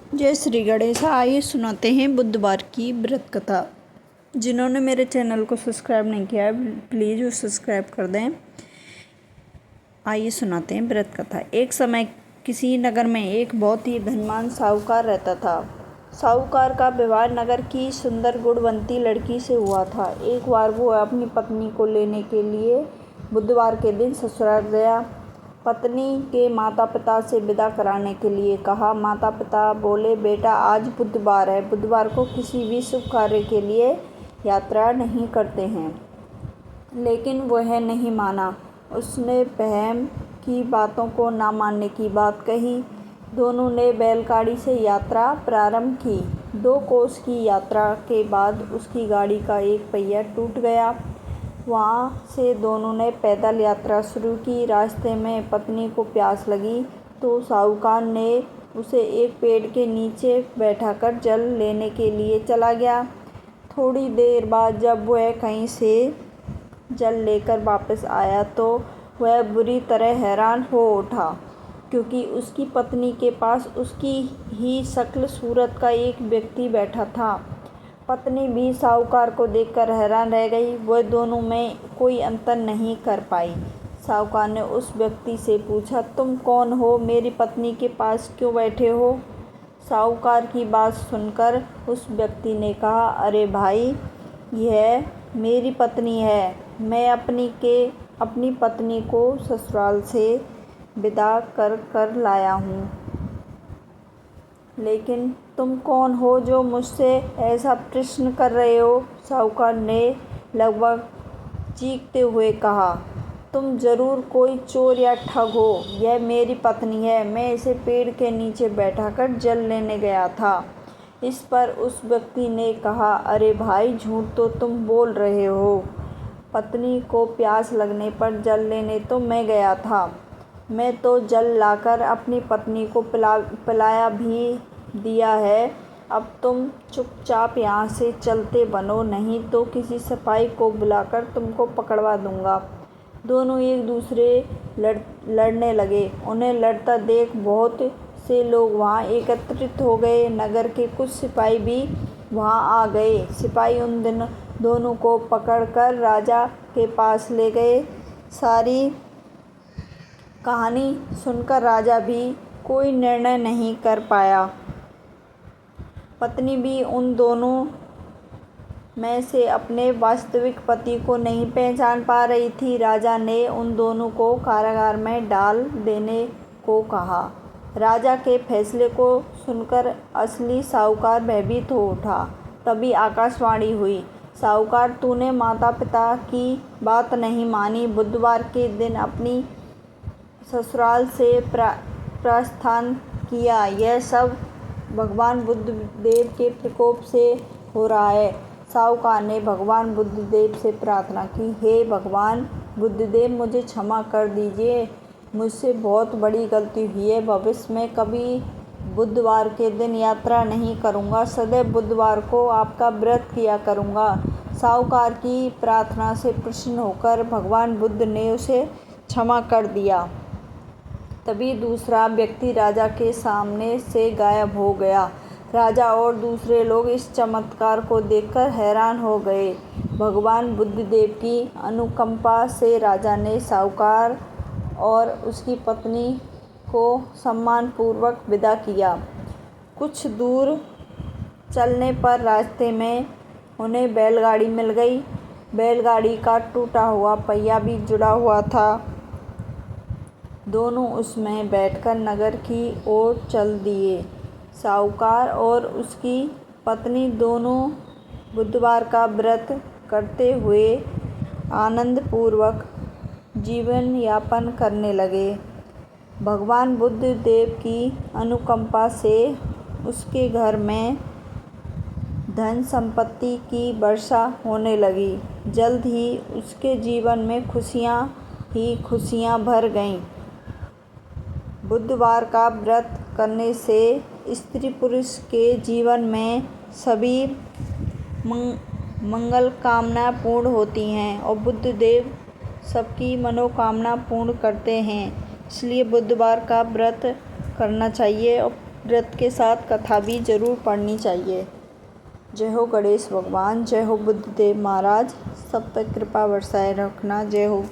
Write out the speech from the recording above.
जय श्री गणेश। आइए सुनाते हैं बुधवार की व्रत कथा। जिन्होंने मेरे चैनल को सब्सक्राइब नहीं किया है प्लीज़ वो सब्सक्राइब कर दें। आइए सुनाते हैं व्रत कथा। एक समय किसी नगर में एक बहुत ही धनवान साहूकार रहता था। साहूकार का विवाह नगर की सुंदर गुणवंती लड़की से हुआ था। एक बार वो अपनी पत्नी को लेने के लिए बुधवार के दिन ससुराल गया। पत्नी के माता पिता से विदा कराने के लिए कहा। माता पिता बोले, बेटा आज बुधवार है, बुधवार को किसी भी शुभ कार्य के लिए यात्रा नहीं करते हैं। लेकिन वह नहीं माना। उसने बहन की बातों को ना मानने की बात कही। दोनों ने बैलगाड़ी से यात्रा प्रारंभ की। 2 कोस की यात्रा के बाद उसकी गाड़ी का एक पहिया टूट गया। वहाँ से दोनों ने पैदल यात्रा शुरू की। रास्ते में पत्नी को प्यास लगी तो साहूकार ने उसे एक पेड़ के नीचे बैठाकर जल लेने के लिए चला गया। थोड़ी देर बाद जब वह कहीं से जल लेकर वापस आया तो वह बुरी तरह हैरान हो उठा, क्योंकि उसकी पत्नी के पास उसकी ही शक्ल सूरत का एक व्यक्ति बैठा था। पत्नी भी साहूकार को देखकर हैरान रह गई। वह दोनों में कोई अंतर नहीं कर पाई। साहूकार ने उस व्यक्ति से पूछा, तुम कौन हो? मेरी पत्नी के पास क्यों बैठे हो? साहूकार की बात सुनकर उस व्यक्ति ने कहा, अरे भाई, यह मेरी पत्नी है। मैं अपनी पत्नी को ससुराल से विदा कर लाया हूँ। लेकिन तुम कौन हो जो मुझसे ऐसा प्रश्न कर रहे हो? साहूकार ने लगभग चीखते हुए कहा, तुम जरूर कोई चोर या ठग हो। यह मेरी पत्नी है। मैं इसे पेड़ के नीचे बैठाकर जल लेने गया था। इस पर उस व्यक्ति ने कहा, अरे भाई, झूठ तो तुम बोल रहे हो। पत्नी को प्यास लगने पर जल लेने तो मैं गया था। मैं तो जल लाकर अपनी पत्नी को पिलाया भी दिया है। अब तुम चुपचाप यहाँ से चलते बनो, नहीं तो किसी सिपाही को बुलाकर तुमको पकड़वा दूंगा। दोनों एक दूसरे लड़ने लगे। उन्हें लड़ता देख बहुत से लोग वहाँ एकत्रित हो गए। नगर के कुछ सिपाही भी वहाँ आ गए। सिपाही उन दोनों को पकड़कर राजा के पास ले गए। सारी कहानी सुनकर राजा भी कोई निर्णय नहीं कर पाया। पत्नी भी उन दोनों में से अपने वास्तविक पति को नहीं पहचान पा रही थी। राजा ने उन दोनों को कारागार में डाल देने को कहा। राजा के फैसले को सुनकर असली साहूकार भयभीत हो उठा। तभी आकाशवाणी हुई, साहूकार, तूने माता पिता की बात नहीं मानी। बुधवार के दिन अपनी ससुराल से प्रस्थान किया। यह सब भगवान बुद्धदेव के प्रकोप से हो रहा है। साहूकार ने भगवान बुद्धदेव से प्रार्थना की, हे भगवान बुद्धदेव, मुझे क्षमा कर दीजिए। मुझसे बहुत बड़ी गलती हुई है। भविष्य में कभी बुधवार के दिन यात्रा नहीं करूँगा। सदैव बुधवार को आपका व्रत किया करूँगा। साहूकार की प्रार्थना से प्रसन्न होकर भगवान बुद्ध ने उसे क्षमा कर दिया। तभी दूसरा व्यक्ति राजा के सामने से गायब हो गया। राजा और दूसरे लोग इस चमत्कार को देखकर हैरान हो गए। भगवान बुद्धदेव की अनुकंपा से राजा ने साहूकार और उसकी पत्नी को सम्मानपूर्वक विदा किया। कुछ दूर चलने पर रास्ते में उन्हें बैलगाड़ी मिल गई। बैलगाड़ी का टूटा हुआ पहिया भी जुड़ा हुआ था। दोनों उसमें बैठकर नगर की ओर चल दिए। साहूकार और उसकी पत्नी दोनों बुधवार का व्रत करते हुए आनंदपूर्वक जीवन यापन करने लगे। भगवान बुद्ध देव की अनुकंपा से उसके घर में धन संपत्ति की वर्षा होने लगी। जल्द ही उसके जीवन में खुशियाँ ही खुशियाँ भर गईं। बुधवार का व्रत करने से स्त्री पुरुष के जीवन में सभी मंगल कामना पूर्ण होती हैं और बुद्धदेव सबकी मनोकामना पूर्ण करते हैं। इसलिए बुधवार का व्रत करना चाहिए और व्रत के साथ कथा भी ज़रूर पढ़नी चाहिए। जय हो गणेश भगवान, जय हो बुद्धदेव महाराज, सब पर कृपा बरसाए रखना। जय हो।